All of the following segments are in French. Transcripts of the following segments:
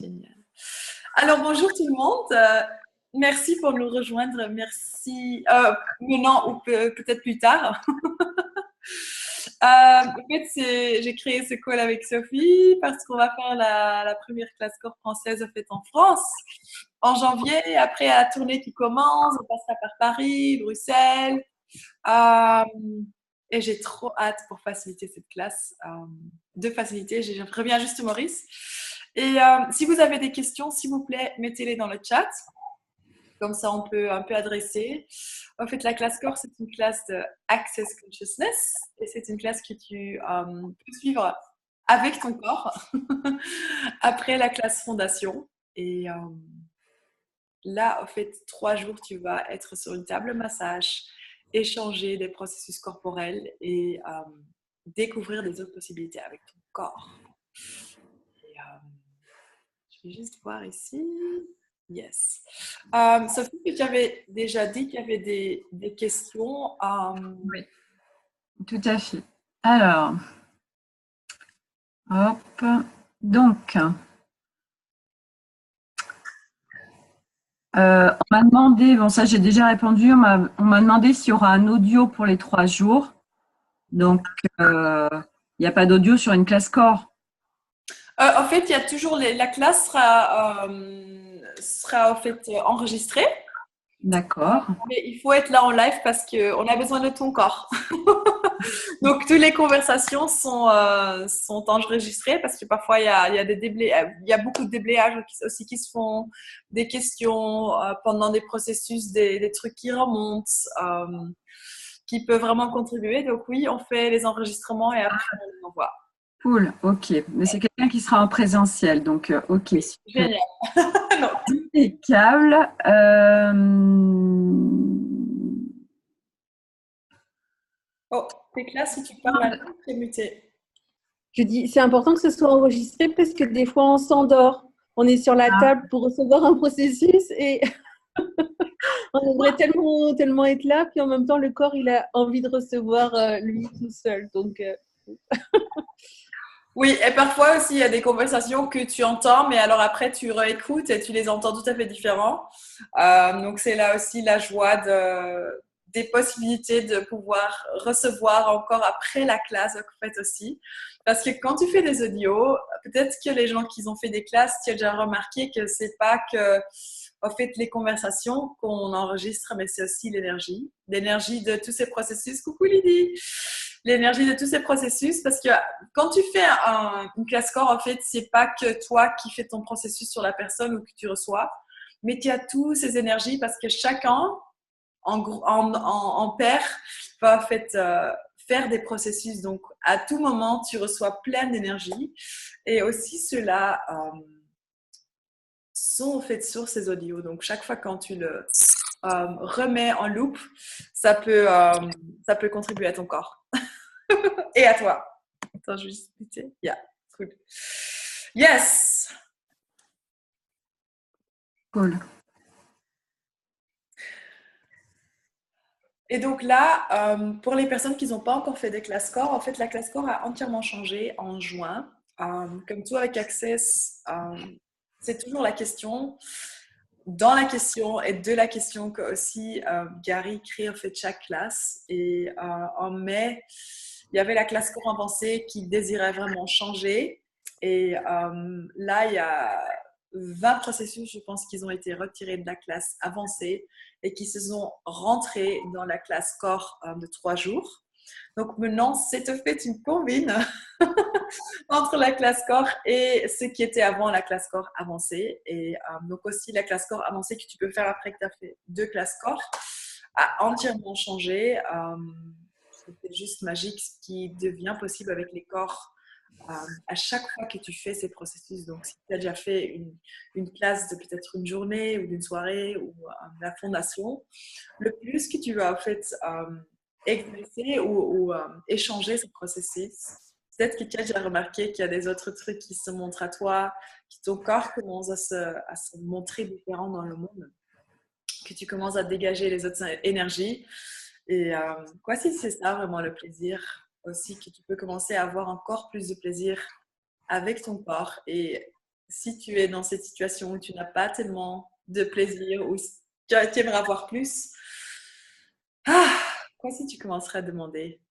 Génial. Alors, bonjour tout le monde. Merci pour nous rejoindre. Merci maintenant ou peut-être plus tard. En fait, j'ai créé ce call avec Sophie parce qu'on va faire la première classe corps française en fait en France en janvier. Après la tournée qui commence, on passera par Paris, Bruxelles. Euh, et j'ai trop hâte pour faciliter cette classe. De faciliter, je reviens juste Maurice. Et si vous avez des questions, s'il vous plaît, mettez-les dans le chat. Comme ça, on peut un peu adresser. En fait, la classe Core, c'est une classe de Access Consciousness et c'est une classe que tu peux suivre avec ton corps après la classe Fondation. Et là, en fait, 3 jours, tu vas être sur une table massage, échanger des processus corporels et découvrir des autres possibilités avec ton corps. Et, je vais juste voir ici. Yes. Sophie, tu avais déjà dit qu'il y avait des questions. Oui, tout à fait. Alors, hop. Donc, on m'a demandé, bon ça j'ai déjà répondu, on m'a demandé s'il y aura un audio pour les 3 jours. Donc, il n'y a pas d'audio sur une classe corps. En fait, il y a toujours la classe sera en fait enregistrée, D'accord. mais il faut être là en live parce qu'on a besoin de ton corps. Donc, toutes les conversations sont enregistrées parce que parfois, il y a il y a beaucoup de déblayages aussi qui se font, des questions pendant des processus, des trucs qui remontent, qui peuvent vraiment contribuer. Donc, oui, on fait les enregistrements et après, on les envoie. Cool, ok. Mais c'est quelqu'un qui sera en présentiel, donc ok, super. Génial. Non. Impeccable. Oh, t'es classe si tu parles à nous, t'es muté. Je dis, c'est important que ce soit enregistré parce que des fois, on s'endort. On est sur la table pour recevoir un processus et on aimerait tellement, tellement être là. Puis en même temps, le corps, il a envie de recevoir lui tout seul. Donc, Oui, et parfois aussi, il y a des conversations que tu entends, mais alors après, tu réécoutes et tu les entends tout à fait différents. Donc, c'est là aussi la joie des possibilités de pouvoir recevoir encore après la classe, en fait, aussi. Parce que quand tu fais des audios, peut-être que les gens qui ont fait des classes, tu as déjà remarqué que c'est pas que, en fait, les conversations qu'on enregistre, mais c'est aussi l'énergie de tous ces processus. Coucou Lydie! L'énergie de tous ces processus, parce que quand tu fais une classe corps, en fait, c'est pas que toi qui fais ton processus sur la personne ou que tu reçois, mais tu as toutes ces énergies parce que chacun, en paire, va en fait faire des processus. Donc, à tout moment, tu reçois plein d'énergie. Et aussi, ceux-là sont en fait sur ces audios. Donc, chaque fois quand tu le remets en loop, ça peut contribuer à ton corps et à toi. Attends, je vais juste quitter. Yeah, cool. Yes! Cool. Et donc là, pour les personnes qui n'ont pas encore fait des classes corps, en fait, la classe corps a entièrement changé en juin. Comme tout avec Access, c'est toujours la question, dans la question et de la question que aussi Gary crée en fait chaque classe. Et en mai, il y avait la classe corps avancée qui désirait vraiment changer. Et là, il y a 20 processus, je pense, qui ont été retirés de la classe avancée et qui se sont rentrés dans la classe corps de 3 jours. Donc maintenant, c'est en fait une combine entre la classe corps et ce qui était avant la classe corps avancée. Et donc aussi la classe corps avancée que tu peux faire après que tu as fait 2 classes corps a entièrement changé. C'était juste magique ce qui devient possible avec les corps à chaque fois que tu fais ces processus. Donc, si tu as déjà fait une classe de peut-être une journée ou d'une soirée ou la fondation, le plus que tu vas en fait exercer ou échanger ce processus, peut-être que tu as déjà remarqué qu'il y a des autres trucs qui se montrent à toi, que ton corps commence à se montrer différent dans le monde, que tu commences à dégager les autres énergies. Et quoi, si c'est ça vraiment le plaisir aussi, que tu peux commencer à avoir encore plus de plaisir avec ton corps et si tu es dans cette situation où tu n'as pas tellement de plaisir, ou si tu aimerais avoir plus, quoi si tu commencerais à demander,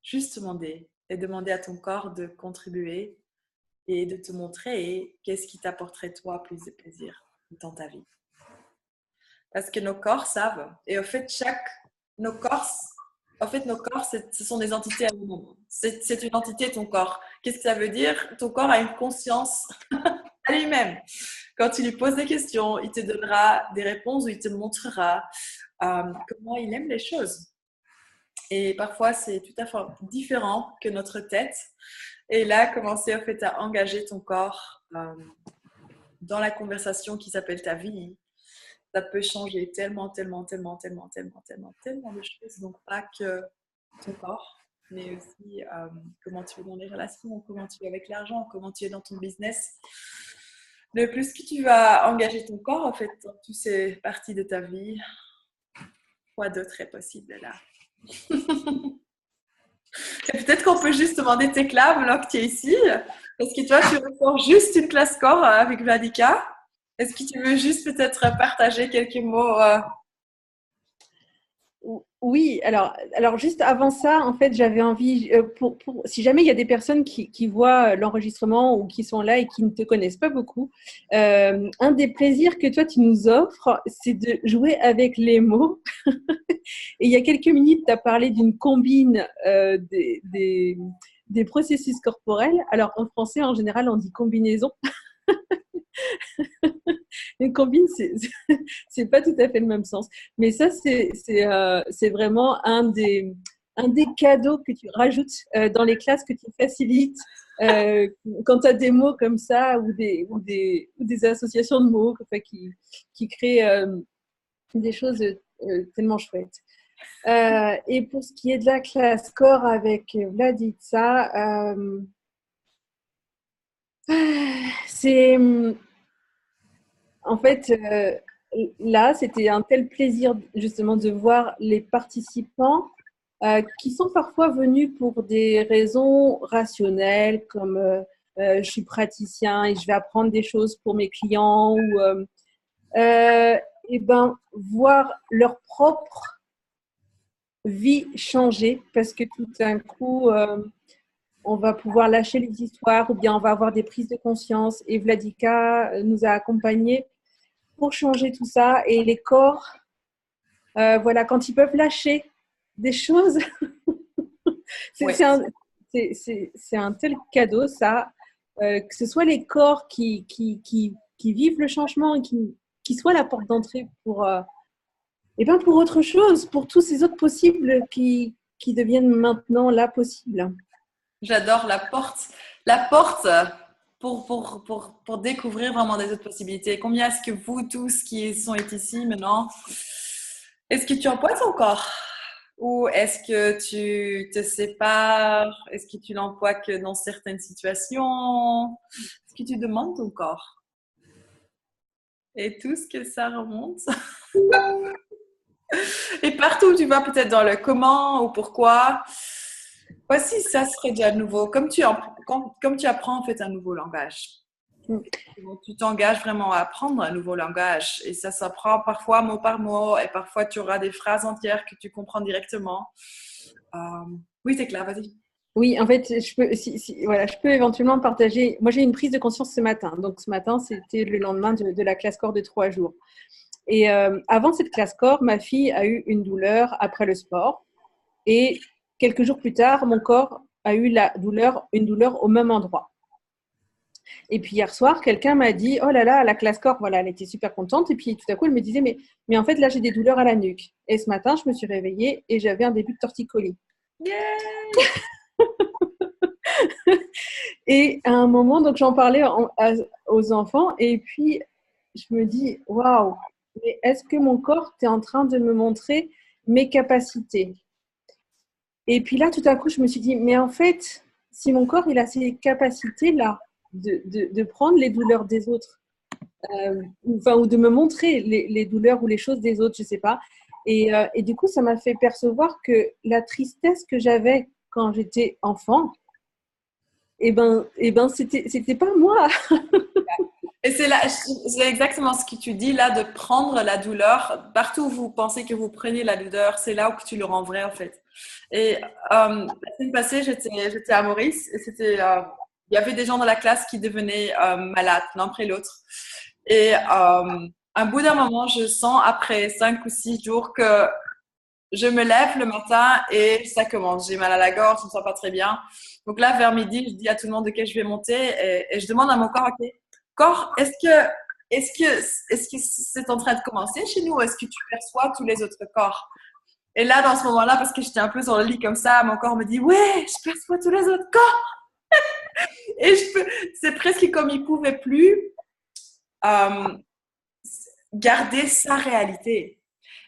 juste demander, et demander à ton corps de contribuer et de te montrer qu'est-ce qui t'apporterait toi plus de plaisir dans ta vie. Parce que nos corps savent. Et au fait, nos corps, ce sont des entités à nous-mêmes. C'est une entité, ton corps. Qu'est-ce que ça veut dire? Ton corps a une conscience à lui-même. Quand tu lui poses des questions, il te donnera des réponses ou il te montrera comment il aime les choses. Et parfois, c'est tout à fait différent que notre tête. Et là, commencer en fait à engager ton corps dans la conversation qui s'appelle ta vie, ça peut changer tellement de choses. Donc, pas que ton corps, mais aussi comment tu es dans les relations, comment tu es avec l'argent, comment tu es dans ton business. Le plus que tu vas engager ton corps, en fait, dans toutes ces parties de ta vie, quoi d'autre est possible là? Et peut-être qu'on peut juste demander tes claves là que tu es ici. Parce que toi, tu ressors juste une classe corps avec Vladika. Est-ce que tu veux juste peut-être partager quelques mots Oui, alors juste avant ça, en fait, j'avais envie, si jamais il y a des personnes qui voient l'enregistrement ou qui sont là et qui ne te connaissent pas beaucoup, un des plaisirs que toi tu nous offres, c'est de jouer avec les mots. Et il y a quelques minutes, tu as parlé d'une combine des processus corporels. Alors en français, en général, on dit combinaison. Une combine, c'est pas tout à fait le même sens. Mais ça, c'est vraiment un des cadeaux que tu rajoutes dans les classes que tu facilites quand tu as des mots comme ça ou des associations de mots enfin, qui créent des choses tellement chouettes. Et pour ce qui est de la classe corps avec Vladitsa, c'est en fait là, c'était un tel plaisir justement de voir les participants qui sont parfois venus pour des raisons rationnelles comme je suis praticien et je vais apprendre des choses pour mes clients ou et ben voir leur propre vie changer parce que tout d'un coup on va pouvoir lâcher les histoires ou bien on va avoir des prises de conscience et Vladika nous a accompagnés pour changer tout ça et les corps voilà quand ils peuvent lâcher des choses c'est un tel cadeau ça que ce soit les corps qui vivent le changement et qui soient la porte d'entrée pour et ben pour autre chose pour tous ces autres possibles qui deviennent maintenant là possibles. J'adore la porte pour découvrir vraiment des autres possibilités. Combien est-ce que vous tous qui sont ici maintenant, est-ce que tu emploies ton corps? Ou est-ce que tu te sépares? Est-ce que tu l'emploies que dans certaines situations? Est-ce que tu demandes ton corps? Et tout ce que ça remonte. Et partout où tu vas, peut-être dans le comment ou pourquoi. Voici, ça serait déjà nouveau. Comme tu apprends en fait un nouveau langage. Donc, tu t'engages vraiment à apprendre un nouveau langage. Et ça s'apprend parfois mot par mot. Et parfois, tu auras des phrases entières que tu comprends directement. Oui, c'est clair, vas-y. Oui, en fait, je peux éventuellement partager. Moi, j'ai eu une prise de conscience ce matin. Donc, ce matin, c'était le lendemain de la classe corps de 3 jours. Et avant cette classe corps, ma fille a eu une douleur après le sport. Et quelques jours plus tard, mon corps a eu une douleur au même endroit. Et puis hier soir, quelqu'un m'a dit « Oh là là, la classe corps, voilà, elle était super contente. » Et puis tout à coup, elle me disait « Mais en fait, là, j'ai des douleurs à la nuque. » Et ce matin, je me suis réveillée et j'avais un début de torticolis. Et à un moment, donc j'en parlais aux enfants et puis je me dis « Waouh, mais est-ce que mon corps est en train de me montrer mes capacités ?» Et puis là, tout à coup, je me suis dit « Mais en fait, si mon corps, il a ces capacités-là, de prendre les douleurs des autres, ou de me montrer les douleurs ou les choses des autres, je ne sais pas. » Et du coup, ça m'a fait percevoir que la tristesse que j'avais quand j'étais enfant, C'était pas moi. Et c'est exactement ce que tu dis là, de prendre la douleur. Partout où vous pensez que vous prenez la douleur, c'est là où tu le rends vrai en fait. Et la semaine passée, j'étais à Maurice et il y avait des gens dans la classe qui devenaient malades l'un après l'autre. Et un bout d'un moment, je sens après 5 ou 6 jours que je me lève le matin et ça commence. J'ai mal à la gorge, je ne me sens pas très bien. Donc là, vers midi, je dis à tout le monde de je vais monter et je demande à mon corps, OK, corps, est-ce que c'est en train de commencer chez nous ou est-ce que tu perçois tous les autres corps? Et là, dans ce moment-là, parce que j'étais un peu sur le lit comme ça, mon corps me dit, ouais, je perçois tous les autres corps. Et c'est presque comme il ne pouvait plus euh, garder sa réalité.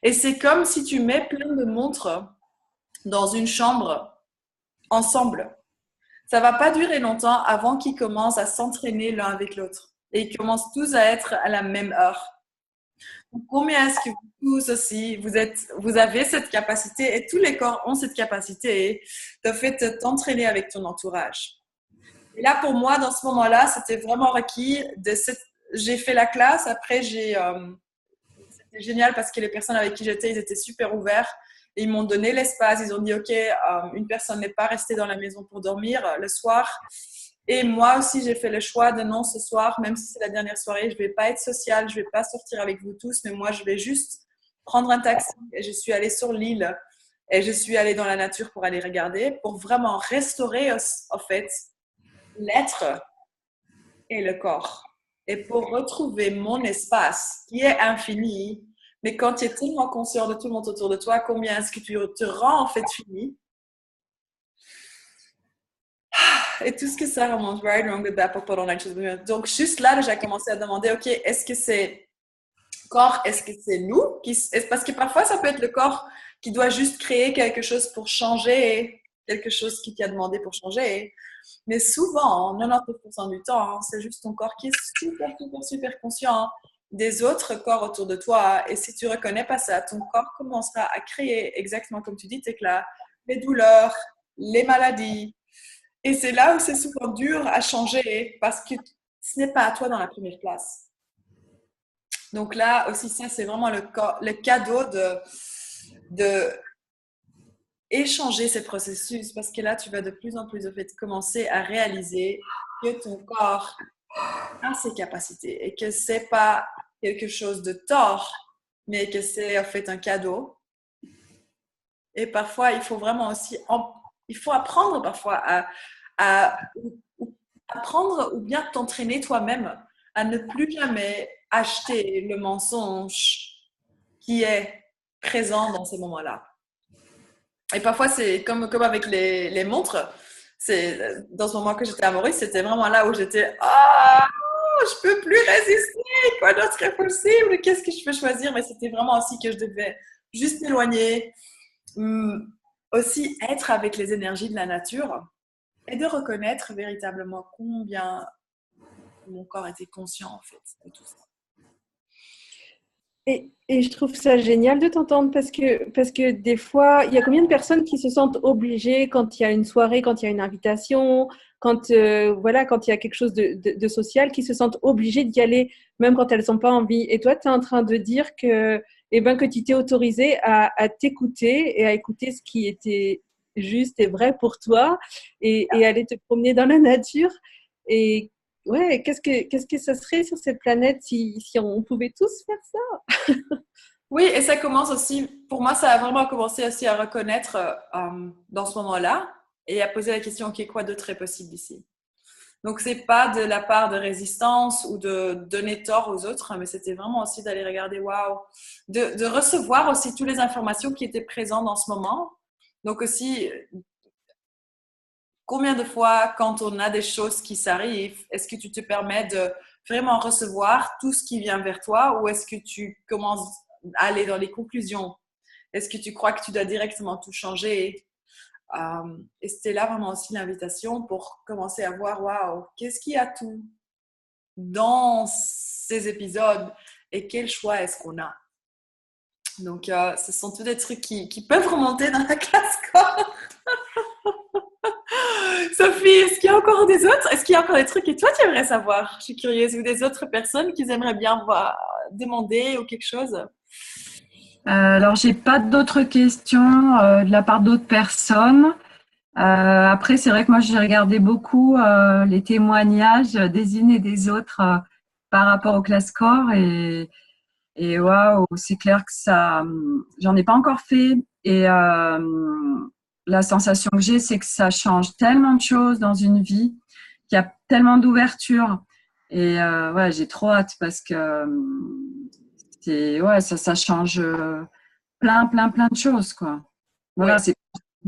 Et c'est comme si tu mets plein de montres dans une chambre ensemble. Ça va pas durer longtemps avant qu'ils commencent à s'entraîner l'un avec l'autre. Et ils commencent tous à être à la même heure. Donc, combien est-ce que vous tous aussi, vous avez cette capacité, et tous les corps ont cette capacité de fait t'entraîner avec ton entourage. Et là, pour moi, dans ce moment-là, c'était vraiment requis j'ai fait la classe, après c'était génial parce que les personnes avec qui j'étais, ils étaient super ouverts. Et ils m'ont donné l'espace. Ils ont dit, OK, une personne n'est pas restée dans la maison pour dormir le soir. Et moi aussi, j'ai fait le choix de non, ce soir, même si c'est la dernière soirée, je ne vais pas être sociale, je ne vais pas sortir avec vous tous, mais moi, je vais juste prendre un taxi. Et je suis allée sur l'île et je suis allée dans la nature pour aller regarder, pour vraiment restaurer, en fait, l'être et le corps. Et pour retrouver mon espace qui est infini, mais quand tu es tellement conscient de tout le monde autour de toi, combien est-ce que tu te rends en fait fini? Et tout ce que ça remonte, right, wrong, good, bad, pop, donc juste là, j'ai commencé à demander, OK, est-ce que c'est corps, est-ce que c'est nous? Parce que parfois, ça peut être le corps qui doit juste créer quelque chose pour changer, quelque chose qui t'a demandé pour changer. Mais souvent, 99% du temps, c'est juste ton corps qui est super, super, super conscient des autres corps autour de toi. Et si tu ne reconnais pas ça, ton corps commencera à créer, exactement comme tu dis, Tekla, les douleurs, les maladies. Et c'est là où c'est souvent dur à changer parce que ce n'est pas à toi dans la première place. Donc là aussi, ça, c'est vraiment le cadeau de échanger ces processus parce que là, tu vas de plus en plus, en fait, commencer à réaliser que ton corps a ses capacités et que c'est pas quelque chose de tort, mais que c'est en fait un cadeau. Et parfois, il faut vraiment aussi, il faut apprendre parfois à apprendre ou bien t'entraîner toi-même à ne plus jamais acheter le mensonge qui est présent dans ces moments-là. Et parfois, c'est comme avec les montres. Dans ce moment que j'étais à Maurice, c'était vraiment là où j'étais « Ah, je peux plus résister! Quoi d'autre est possible? Qu'est-ce que je peux choisir? » Mais c'était vraiment aussi que je devais juste m'éloigner, aussi être avec les énergies de la nature et de reconnaître véritablement combien mon corps était conscient en fait de tout ça. Et je trouve ça génial de t'entendre parce que des fois, il y a combien de personnes qui se sentent obligées quand il y a une soirée, quand il y a une invitation, quand voilà, quand il y a quelque chose de social, qui se sentent obligées d'y aller même quand elles n'ont pas envie. Et toi, tu es en train de dire que, que tu t'es autorisée à t'écouter et à écouter ce qui était juste et vrai pour toi et aller te promener dans la nature. Et ouais, qu'est-ce que ça serait sur cette planète si on pouvait tous faire ça? Oui, et ça commence aussi, pour moi, ça a vraiment commencé aussi à reconnaître dans ce moment-là et à poser la question, OK, quoi d'autre est possible ici? Donc, c'est pas de la part de résistance ou de donner tort aux autres, mais c'était vraiment aussi d'aller regarder, waouh, de recevoir aussi toutes les informations qui étaient présentes dans ce moment. Donc aussi, combien de fois, quand on a des choses qui s'arrivent, est-ce que tu te permets de vraiment recevoir tout ce qui vient vers toi ou est-ce que tu commences à aller dans les conclusions? Est-ce que tu crois que tu dois directement tout changer? Et c'était là vraiment aussi l'invitation pour commencer à voir, waouh, qu'est-ce qu'il y a tout dans ces épisodes et quel choix est-ce qu'on a? Donc, ce sont tous des trucs qui peuvent remonter dans la classe corps. Sophie, est-ce qu'il y a encore des autres? Est-ce qu'il y a encore des trucs que toi tu aimerais savoir? Je suis curieuse. Ou des autres personnes qui aimeraient bien demander ou quelque chose? Alors, j'ai pas d'autres questions de la part d'autres personnes. Après, c'est vrai que moi, j'ai regardé beaucoup les témoignages des unes et des autres par rapport au classe-corps et waouh, c'est clair que ça, j'en ai pas encore fait et la sensation que j'ai, c'est que ça change tellement de choses dans une vie, qu'il y a tellement d'ouverture et ouais, j'ai trop hâte parce que ouais, ça change plein de choses quoi. Voilà, Ouais. c'est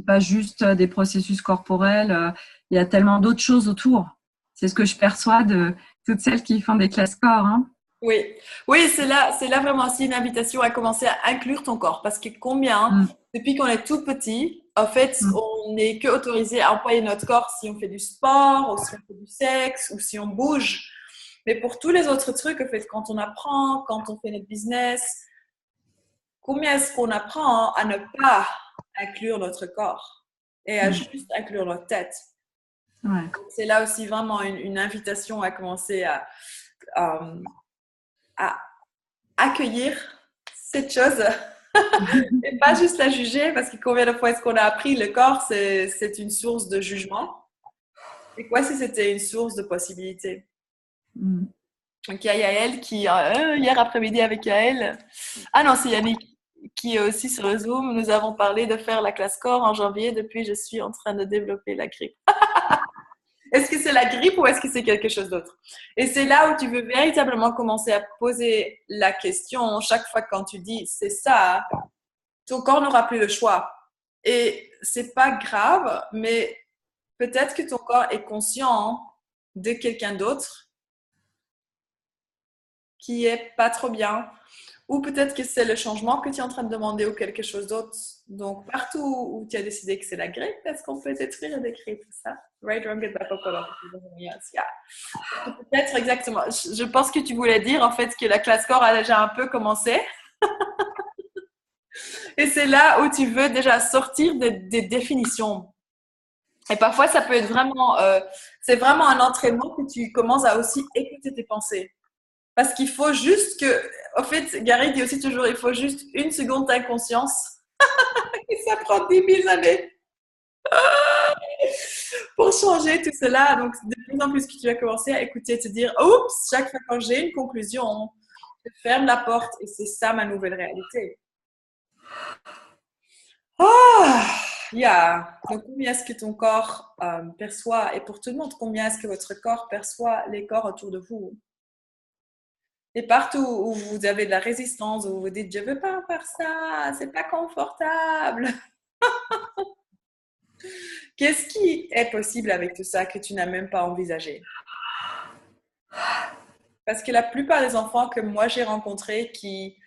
pas juste des processus corporels, il y a tellement d'autres choses autour. C'est ce que je perçois de toutes celles qui font des classes corps. Hein. Oui, oui, c'est là vraiment aussi une invitation à commencer à inclure ton corps. Parce que combien, Mm, depuis qu'on est tout petit, en fait, mm, on n'est que autorisé à employer notre corps si on fait du sport, ou si on fait du sexe, ou si on bouge. Mais pour tous les autres trucs, en fait, quand on apprend, quand on fait notre business, combien est-ce qu'on apprend à ne pas inclure notre corps et à mm. juste inclure notre tête? Ouais. C'est là aussi vraiment une invitation à commencer euh, à accueillir cette chose et pas juste la juger parce que combien de fois est-ce qu'on a appris le corps, c'est une source de jugement. Et quoi si c'était une source de possibilités? Mm. Donc il y a Yael qui, hier après-midi avec Yael, ah non, c'est Yannick qui est aussi sur le Zoom, nous avons parlé de faire la classe corps en janvier, depuis je suis en train de développer la grippe. Est-ce que c'est la grippe ou est-ce que c'est quelque chose d'autre? Et c'est là où tu veux véritablement commencer à poser la question chaque fois quand tu dis c'est ça, ton corps n'aura plus le choix. Et c'est pas grave, mais peut-être que ton corps est conscient de quelqu'un d'autre qui est pas trop bien. Ou peut-être que c'est le changement que tu es en train de demander ou quelque chose d'autre. Donc, partout où tu as décidé que c'est la grippe, est-ce qu'on peut détruire des grippes, ça? Right, wrong, get back up, yes, yeah. Peut-être exactement. Je pense que tu voulais dire en fait que la classe corps a déjà un peu commencé. Et c'est là où tu veux déjà sortir des définitions. Et parfois, ça peut être vraiment, c'est vraiment un entraînement que tu commences à aussi écouter tes pensées. Parce qu'il faut juste que, en fait, Gary dit aussi toujours, il faut juste une seconde d'inconscience. Et ça prend 10 000 années pour changer tout cela. Donc, de plus en plus que tu vas commencer à écouter, te dire, oups, chaque fois quand j'ai une conclusion, je ferme la porte et c'est ça ma nouvelle réalité. Ah, yeah. Donc, combien est-ce que ton corps perçoit, et pour tout le monde, combien est-ce que votre corps perçoit les corps autour de vous? Et partout où vous avez de la résistance, où vous vous dites, je ne veux pas faire ça, c'est pas confortable. Qu'est-ce qui est possible avec tout ça que tu n'as même pas envisagé? Parce que la plupart des enfants que moi j'ai rencontrés qui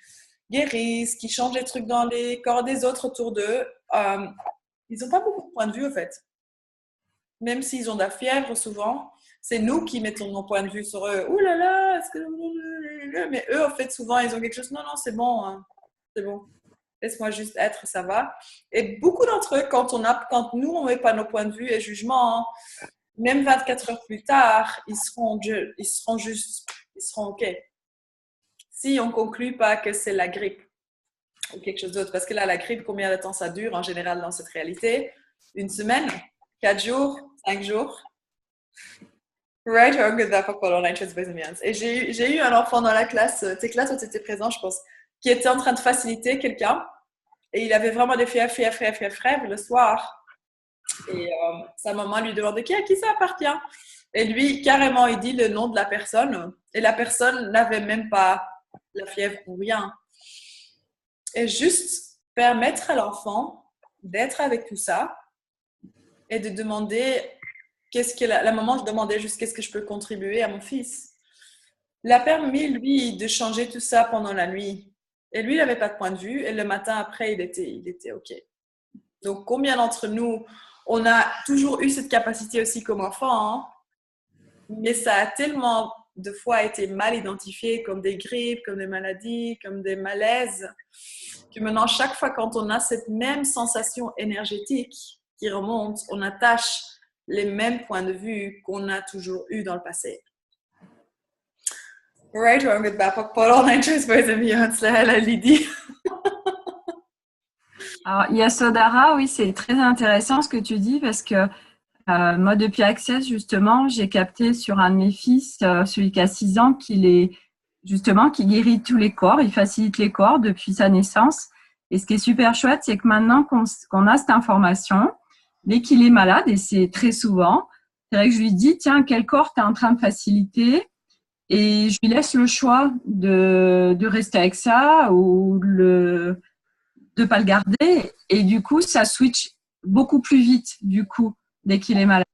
guérissent, qui changent les trucs dans les corps des autres autour d'eux, ils n'ont pas beaucoup de points de vue, en fait. Même s'ils ont de la fièvre, souvent, c'est nous qui mettons nos points de vue sur eux. Ouh là là, est-ce que... Mais eux, en fait, souvent, ils ont quelque chose. Non, non, c'est bon, hein. C'est bon. Laisse-moi juste être, ça va. Et beaucoup d'entre eux, quand nous, on ne met pas nos points de vue et jugements, même 24 heures plus tard, ils seront OK. Si on ne conclut pas que c'est la grippe ou quelque chose d'autre. Parce que là, la grippe, combien de temps ça dure en général dans cette réalité? Une semaine? 4 jours? 5 jours? Right, et j'ai eu un enfant dans la classe, tes classes où tu étais présent, je pense, qui était en train de faciliter quelqu'un. Et il avait vraiment des fièvres le soir. Et sa maman lui demandait à qui ça appartient. Et lui, carrément, il dit le nom de la personne. Et la personne n'avait même pas la fièvre ou rien. Et juste permettre à l'enfant d'être avec tout ça et de demander qu'est-ce que la maman demandait juste qu'est-ce que je peux contribuer à mon fils. Il a permis, lui, de changer tout ça pendant la nuit. Et lui, il n'avait pas de point de vue. Et le matin après, il était OK. Donc, combien d'entre nous, on a toujours eu cette capacité aussi comme enfant, hein? Mais ça a tellement de fois été mal identifié comme des grippes, comme des maladies, comme des malaises, que maintenant, chaque fois quand on a cette même sensation énergétique qui remonte, on attache les mêmes points de vue qu'on a toujours eu dans le passé. Right or with Bapak Polo, la Lydie. Alors, Yasodhara, oui, c'est très intéressant ce que tu dis parce que moi, depuis Access, justement, j'ai capté sur un de mes fils, celui qui a 6 ans, qui guérit tous les corps, il facilite les corps depuis sa naissance. Et ce qui est super chouette, c'est que maintenant qu'on a cette information, dès qu'il est malade, et c'est très souvent, c'est vrai que je lui dis, tiens, quel corps tu es en train de faciliter? Et je lui laisse le choix de rester avec ça ou de pas le garder. Et du coup, ça switch beaucoup plus vite, du coup, dès qu'il est malade.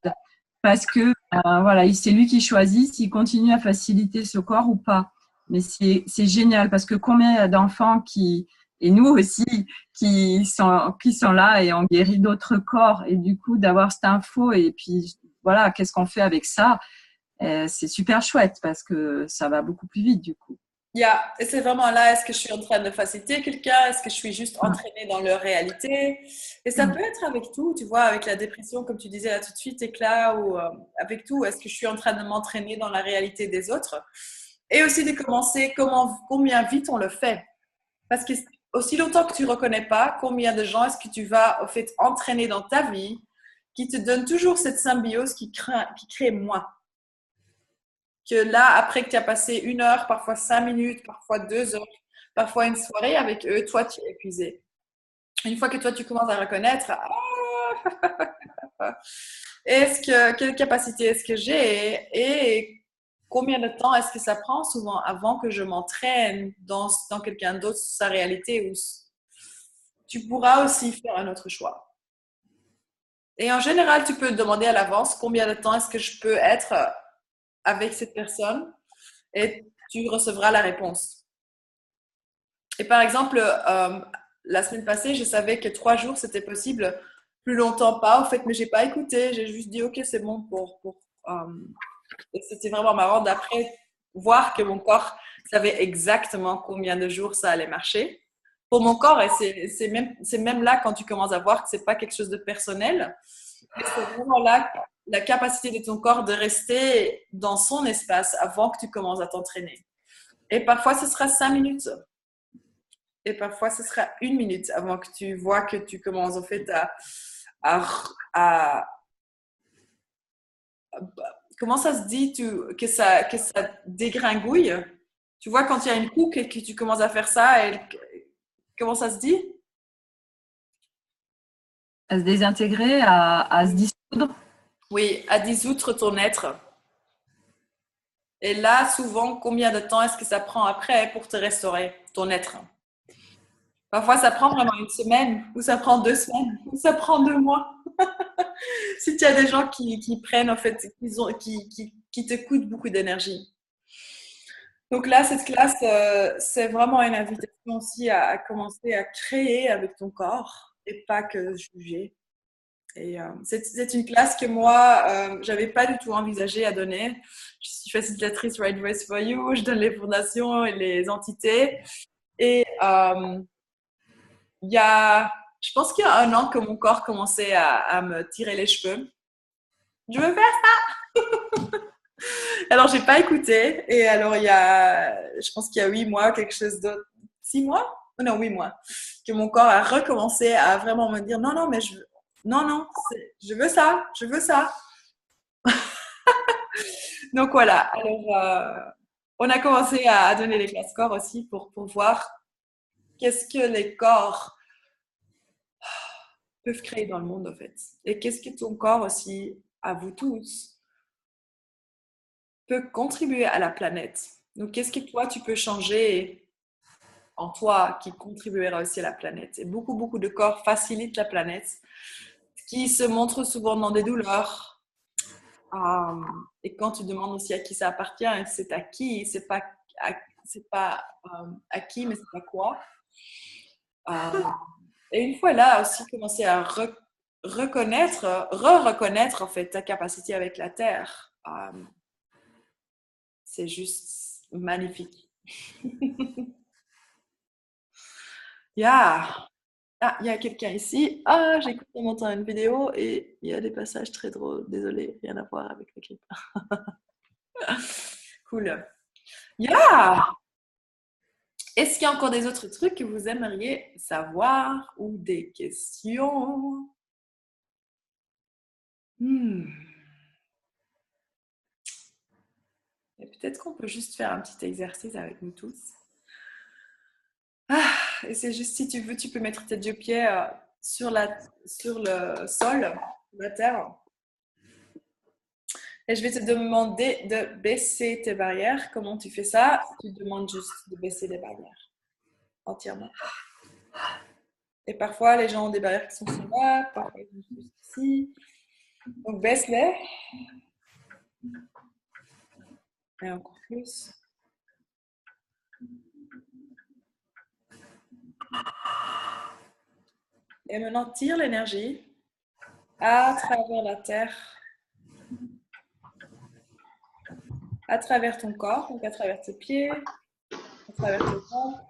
Parce que, voilà, c'est lui qui choisit s'il continue à faciliter ce corps ou pas. Mais c'est génial parce que combien il y a d'enfants et nous aussi, qui sont là et on guérit d'autres corps. Et du coup, d'avoir cette info et puis, voilà, qu'est-ce qu'on fait avec ça? C'est super chouette parce que ça va beaucoup plus vite, du coup. Yeah. Et c'est vraiment là, est-ce que je suis en train de faciliter quelqu'un? Est-ce que je suis juste entraînée dans leur réalité? Et ça peut être avec tout, tu vois, avec la dépression, comme tu disais là tout de suite, éclat, ou avec tout. Est-ce que je suis en train de m'entraîner dans la réalité des autres? Et aussi de commencer combien vite on le fait. Parce que aussi longtemps que tu ne reconnais pas, combien de gens est-ce que tu vas, au fait, entraîner dans ta vie qui te donne toujours cette symbiose qui crée moins. Que là, après que tu as passé 1 heure, parfois 5 minutes, parfois 2 heures, parfois une soirée avec eux, toi, tu es épuisé. Une fois que toi, tu commences à reconnaître, quelle capacité est-ce que j'ai et combien de temps est-ce que ça prend souvent avant que je m'entraîne dans quelqu'un d'autre, sa réalité, ou tu pourras aussi faire un autre choix. Et en général, tu peux te demander à l'avance combien de temps est-ce que je peux être avec cette personne et tu recevras la réponse. Et par exemple, la semaine passée, je savais que 3 jours, c'était possible. Plus longtemps, pas, au fait, mais j'ai pas écouté. J'ai juste dit, OK, c'est bon et c'était vraiment marrant d'après voir que mon corps savait exactement combien de jours ça allait marcher. Pour mon corps, et c'est même là quand tu commences à voir que c'est pas quelque chose de personnel. C'est vraiment là la capacité de ton corps de rester dans son espace avant que tu commences à t'entraîner. Et parfois, ce sera 5 minutes. Et parfois, ce sera 1 minute avant que tu vois que tu commences en fait à comment ça se dit que ça dégringouille. Tu vois, quand il y a une coupe et que tu commences à faire ça, comment ça se dit? À se désintégrer, à se dissoudre. Oui, à dissoudre ton être. Et là, souvent, combien de temps est-ce que ça prend après pour te restaurer, ton être? Parfois, ça prend vraiment 1 semaine, ou ça prend 2 semaines, ou ça prend 2 mois. Si tu as des gens qui prennent, en fait, qui te coûtent beaucoup d'énergie. Donc là, cette classe, c'est vraiment une invitation aussi à commencer à créer avec ton corps et pas que juger. Et c'est une classe que moi, j'avais pas du tout envisagé à donner. Je suis facilitatrice Right Voice for You, je donne les fondations et les entités. Et je pense qu'il y a 1 an que mon corps commençait à me tirer les cheveux. Je veux faire ça. Alors, j'ai pas écouté. Et alors, je pense qu'il y a 8 mois, quelque chose d'autre. 6 mois? Non, 8 mois. Que mon corps a recommencé à vraiment me dire non, non, mais non, je veux ça, je veux ça. Donc voilà. Alors, on a commencé à donner les classes corps aussi pour voir qu'est-ce que les corps peuvent créer dans le monde, en fait. Et qu'est-ce que ton corps aussi, à vous tous, peut contribuer à la planète. Donc, qu'est-ce que toi, tu peux changer en toi qui contribuera aussi à la planète? Et beaucoup, beaucoup de corps facilitent la planète, qui se montrent souvent dans des douleurs. Et quand tu demandes aussi à qui ça appartient, c'est à qui, c'est pas à qui, mais c'est à quoi. Et une fois là aussi, commencer à reconnaître, re-reconnaître en fait ta capacité avec la Terre. C'est juste magnifique. Yeah. Ah, il y a quelqu'un ici. Ah, j'écoute en montant une vidéo et il y a des passages très drôles. Désolée, rien à voir avec la grippe. Cool. Yeah! Est-ce qu'il y a encore des autres trucs que vous aimeriez savoir ou des questions? Et peut-être qu'on peut juste faire un petit exercice avec nous tous. Ah, et c'est juste si tu veux, tu peux mettre tes deux pieds sur le sol, la terre. Et je vais te demander de baisser tes barrières. Comment tu fais ça? Tu demandes juste de baisser les barrières entièrement. Et parfois, les gens ont des barrières qui sont là, parfois ils sont juste ici. Donc, baisse-les. Et encore plus. Et maintenant, tire l'énergie à travers la terre, à travers ton corps, donc à travers tes pieds, à travers tes jambes,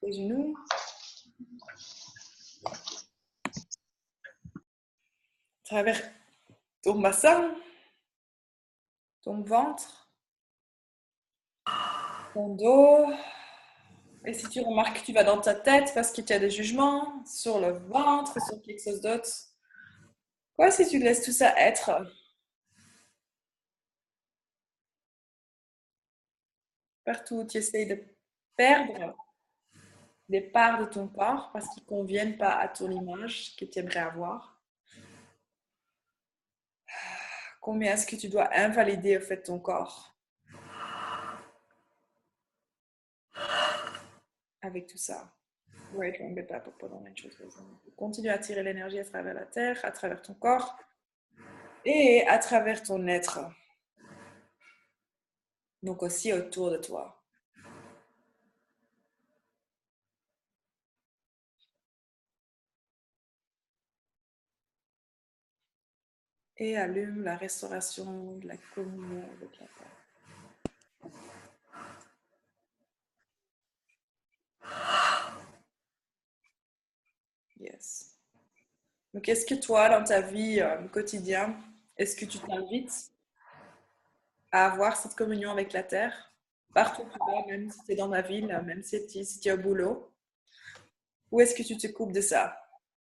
tes genoux, à travers ton bassin, ton ventre, ton dos. Et si tu remarques que tu vas dans ta tête parce que tu as des jugements sur le ventre, sur quelque chose d'autre, quoi si tu laisses tout ça être? Partout où tu essayes de perdre des parts de ton corps parce qu'ils ne conviennent pas à ton image que tu aimerais avoir. Combien est-ce que tu dois invalider au fait ton corps avec tout ça? Ouais, tu n'embêtes pas pendant une chose. Continue à tirer l'énergie à travers la terre, à travers ton corps et à travers ton être. Donc aussi autour de toi. Et allume la restauration de la communion avec la terre. Yes. Donc, est-ce que toi, dans ta vie quotidienne, est-ce que tu t'invites à avoir cette communion avec la terre? Partout où tu vas, même si tu es dans ma ville, même si tu es au boulot? Ou est-ce que tu te coupes de ça?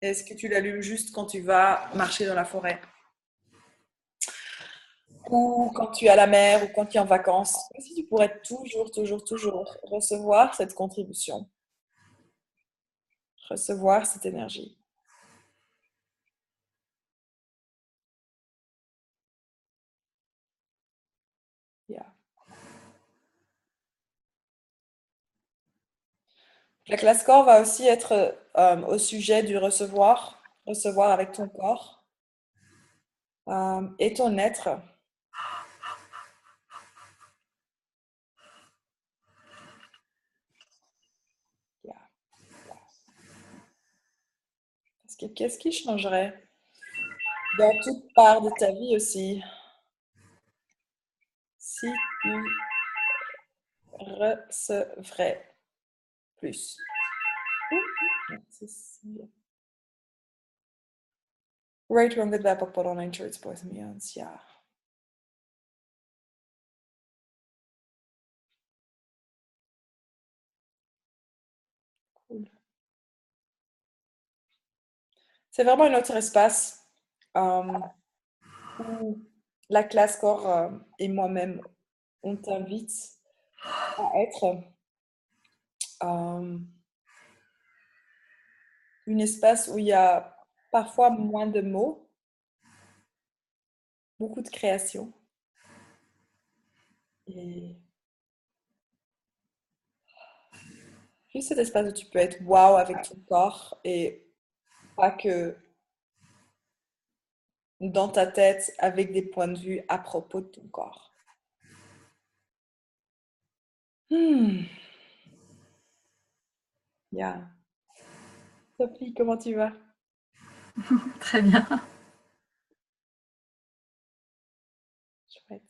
Est-ce que tu l'allumes juste quand tu vas marcher dans la forêt? Ou quand tu es à la mer, ou quand tu es en vacances? Si tu pourrais toujours recevoir cette contribution, recevoir cette énergie. Yeah. La classe corps va aussi être au sujet du recevoir, recevoir avec ton corps et ton être. Yeah. Parce que qu'est-ce qui changerait dans toute part de ta vie aussi si tu recevrais plus? Right, wrong, good, bad, på den insurance boys and beyonds, yeah. Cool. C'est vraiment un autre espace où la classe corps et moi-même, on t'invite à être un espace où il y a parfois moins de mots, beaucoup de création. Et juste cet espace où tu peux être wow avec ton corps et pas que dans ta tête avec des points de vue à propos de ton corps. Yeah. Sophie, comment tu vas? Très bien. Chouette.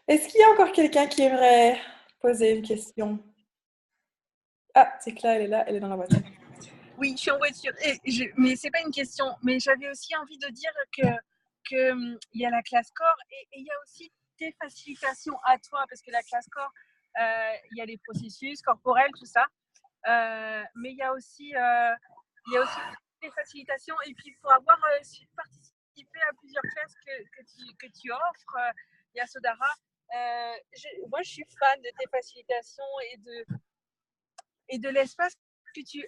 Est-ce qu'il y a encore quelqu'un qui aimerait poser une question? Ah, c'est que là, elle est dans la voiture. Oui, je suis en voiture. Mais c'est pas une question. Mais j'avais aussi envie de dire que il y a la classe corps et il y a aussi tes facilitations à toi, parce que la classe corps, il y a les processus corporels, tout ça. Mais il y a aussi des facilitations. Et puis, pour avoir participé à plusieurs classes que tu offres, Yasodhara, moi, je suis fan de tes facilitations et de l'espace que tu es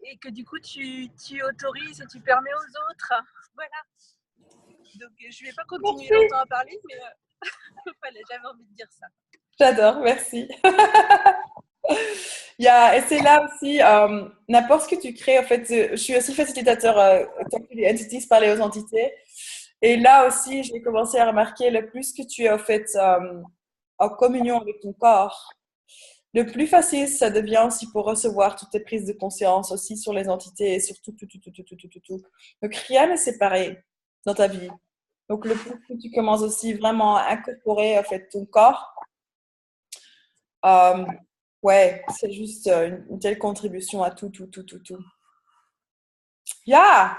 et que du coup, tu autorises et tu permets aux autres. Voilà. Donc, je ne vais pas continuer longtemps à parler, mais j'avais envie de dire ça. J'adore, merci. Et c'est là aussi, n'importe ce que tu crées, en fait, je suis aussi facilitateur Talk to the Entities, parler aux entités. Et là aussi, j'ai commencé à remarquer le plus que tu es, en fait, en communion avec ton corps, le plus facile ça devient aussi pour recevoir toutes tes prises de conscience aussi sur les entités et sur tout. Donc, rien n'est séparé dans ta vie. Donc, le plus que tu commences aussi vraiment à incorporer, en fait, ton corps, ouais, c'est juste une telle contribution à tout. Yeah!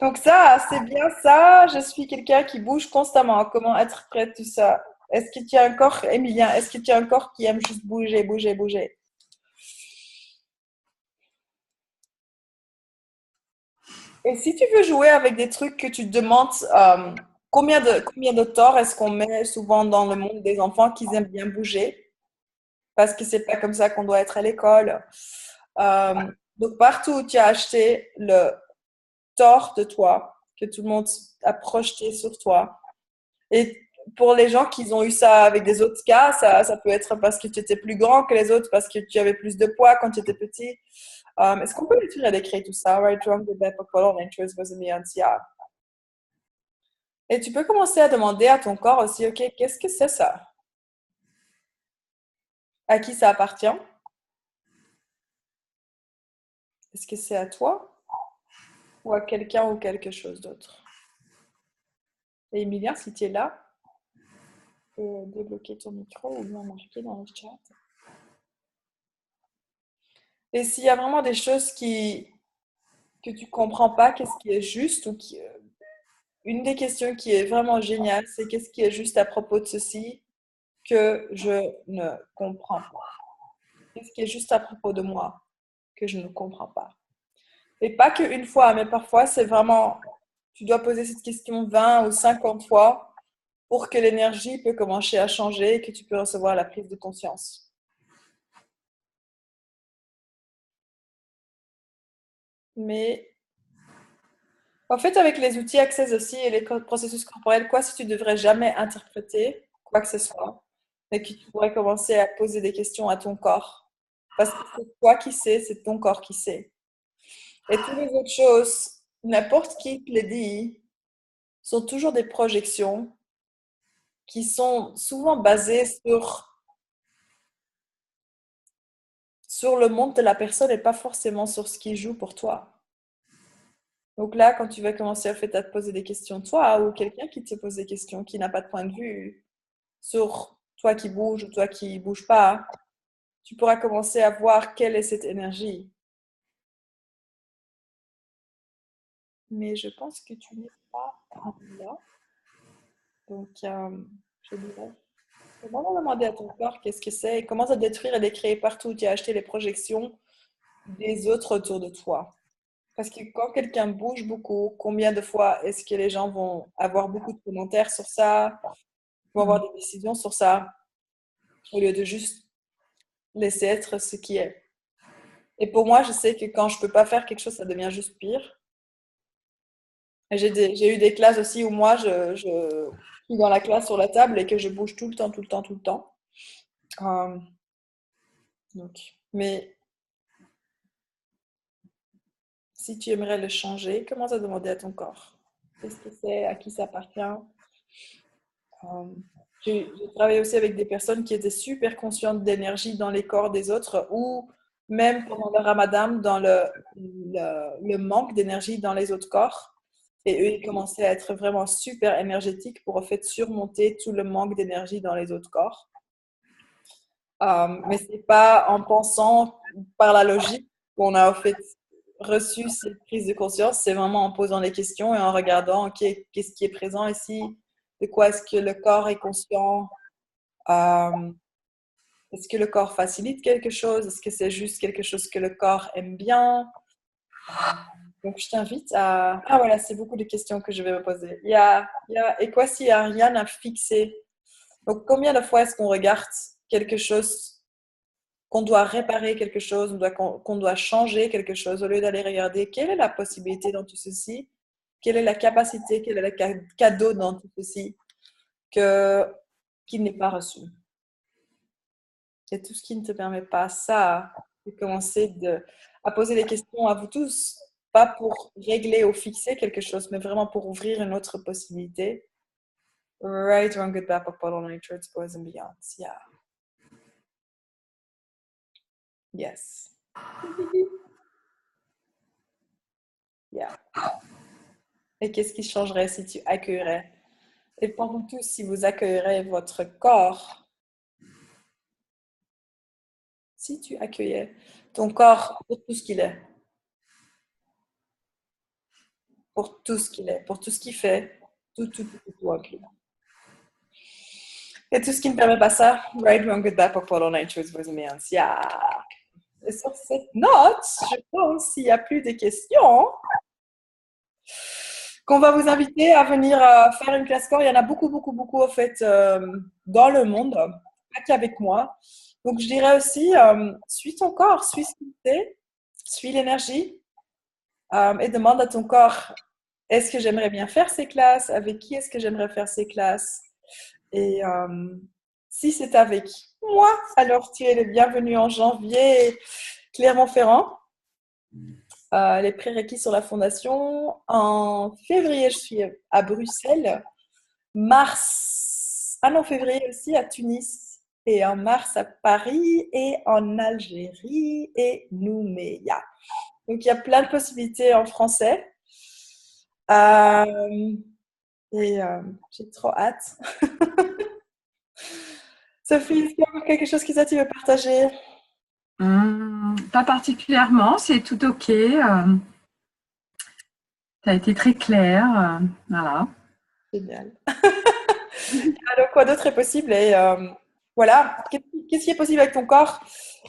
Donc ça, c'est bien ça. Je suis quelqu'un qui bouge constamment. Comment être prête tout ça? Est-ce que tu as un corps, Emilien, est-ce que tu as un corps qui aime juste bouger? Et si tu veux jouer avec des trucs que tu te demandes, combien de temps est-ce qu'on met souvent dans le monde des enfants qui aiment bien bouger? Parce que c'est pas comme ça qu'on doit être à l'école. Donc partout où tu as acheté le tort de toi, que tout le monde a projeté sur toi. Et pour les gens qui ont eu ça avec des autres cas, ça peut être parce que tu étais plus grand que les autres, parce que tu avais plus de poids quand tu étais petit. Est-ce qu'on peut écrire et décrire tout ça? Right, wrong, the bad, popular, interest, was me, yeah. Et tu peux commencer à demander à ton corps aussi, OK, qu'est-ce que c'est ça? À qui ça appartient? Est-ce que c'est à toi ou à quelqu'un ou quelque chose d'autre? Et Emilien, si tu es là, tu peux débloquer ton micro ou bien marquer dans le chat. Et s'il y a vraiment des choses que tu comprends pas, qu'est-ce qui est juste ou une des questions qui est vraiment géniale, c'est qu'est-ce qui est juste à propos de ceci que je ne comprends pas? Qu'est-ce qui est juste à propos de moi que je ne comprends pas? Et pas qu'une fois, mais parfois c'est vraiment, tu dois poser cette question 20 ou 50 fois pour que l'énergie peut commencer à changer et que tu peux recevoir la prise de conscience. Mais en fait, avec les outils Access aussi et les processus corporels, quoi si tu devrais jamais interpréter quoi que ce soit, mais que tu pourrais commencer à poser des questions à ton corps. Parce que c'est toi qui sais, c'est ton corps qui sait. Et toutes les autres choses, n'importe qui te les dit, sont toujours des projections qui sont souvent basées sur le monde de la personne et pas forcément sur ce qui joue pour toi. Donc là, quand tu vas commencer en fait, à te poser des questions toi ou quelqu'un qui te pose des questions, qui n'a pas de point de vue sur toi qui bouge ou toi qui bouge pas, tu pourras commencer à voir quelle est cette énergie. Mais je pense que tu n'es pas là. Donc, je dirais, comment demander à ton corps qu'est-ce que c'est et comment ça détruire et décréer partout où tu as acheté les projections des autres autour de toi. Parce que quand quelqu'un bouge beaucoup, combien de fois est-ce que les gens vont avoir beaucoup de commentaires sur ça, vont avoir des décisions sur ça, au lieu de juste laisser être ce qui est. Et pour moi, je sais que quand je peux pas faire quelque chose, ça devient juste pire. Et j'ai eu des classes aussi où moi, je suis dans la classe sur la table et que je bouge tout le temps. Mais si tu aimerais le changer, commence à demander à ton corps. Qu'est-ce que c'est? À qui ça appartient? J'ai travaillé aussi avec des personnes qui étaient super conscientes d'énergie dans les corps des autres ou même pendant le ramadan dans le manque d'énergie dans les autres corps. Et eux, ils commençaient à être vraiment super énergétiques pour en fait surmonter tout le manque d'énergie dans les autres corps. Mais c'est pas en pensant par la logique qu'on a en fait reçu cette prise de conscience, c'est vraiment en posant les questions et en regardant, OK, qu'est-ce qui est présent ici? De quoi est-ce que le corps est conscient? Est-ce que le corps facilite quelque chose? Est-ce que c'est juste quelque chose que le corps aime bien? Donc, je t'invite à... Ah voilà, c'est beaucoup de questions que je vais me poser. Et quoi s'il n'y a rien à fixer? Donc, combien de fois est-ce qu'on regarde quelque chose, qu'on doit réparer quelque chose, qu'on doit changer quelque chose, au lieu d'aller regarder quelle est la possibilité dans tout ceci, quelle est la capacité, quel est le cadeau dans tout ceci qui n'est pas reçu. Et tout ce qui ne te permet pas ça, de commencer à poser des questions à vous tous, pas pour régler ou fixer quelque chose, mais vraiment pour ouvrir une autre possibilité. Right, wrong, good, bad, purple, nature, boys and beyond. Yeah. Yes. Yeah. Et qu'est-ce qui changerait si tu accueillerais? Et pour vous tous, si vous accueillerez votre corps, si tu accueillais ton corps pour tout ce qu'il est, pour tout ce qu'il est, pour tout ce qu'il fait, tout inclus. Et tout ce qui ne permet pas ça, right, wrong, good, bad, purple, nature, boys and beyond. Yeah. Et sur cette note, je pense, s'il n'y a plus de questions, qu'on va vous inviter à venir faire une classe corps. Il y en a beaucoup, en fait, dans le monde, pas qu'avec moi. Donc, je dirais aussi, suis ton corps, suis ce qu'il fait, suis l'énergie et demande à ton corps, est-ce que j'aimerais bien faire ces classes? Avec qui est-ce que j'aimerais faire ces classes? Et si c'est avec moi, alors tu es le bienvenu en janvier, Clermont-Ferrand. Les prérequis sur la fondation. En février, je suis à Bruxelles. Février aussi à Tunis. Et en mars à Paris et en Algérie et Nouméa. Donc, il y a plein de possibilités en français. J'ai trop hâte. Sophie, est-ce qu'il y a encore quelque chose que tu veux partager? Pas particulièrement, c'est tout ok. Tu as été très clair. Voilà. Génial. Alors, quoi d'autre est possible? Et voilà, qu'est-ce qui est possible avec ton corps?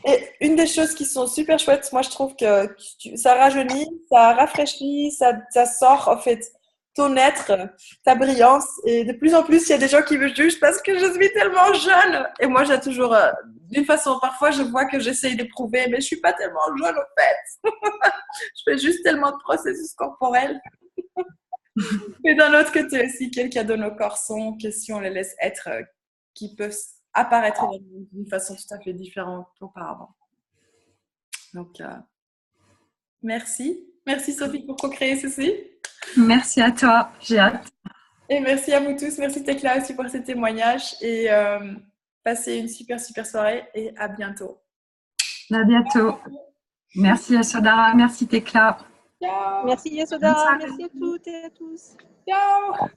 Et une des choses qui sont super chouettes, moi je trouve que ça rajeunit, ça rafraîchit, ça sort en fait ton être, ta brillance. Et de plus en plus, il y a des gens qui me jugent parce que je suis tellement jeune. Et moi, j'ai toujours, d'une façon, parfois je vois que j'essaye de prouver, mais je suis pas tellement jeune en fait. Je fais juste tellement de processus corporels. Mais d'un autre côté aussi, quel cadeau nos corps sont, que si on les laisse être, qui peuvent apparaître d'une façon tout à fait différente qu'auparavant. Donc, merci. Merci Sophie pour co-créer ceci. Merci à toi, j'ai hâte. Et merci à vous tous. Merci Tekla aussi pour ces témoignages. Et passez une super soirée et à bientôt. À bientôt. Merci Yasodhara, merci Tekla. Ciao. Merci Yasodhara, merci à toutes et à tous. Ciao.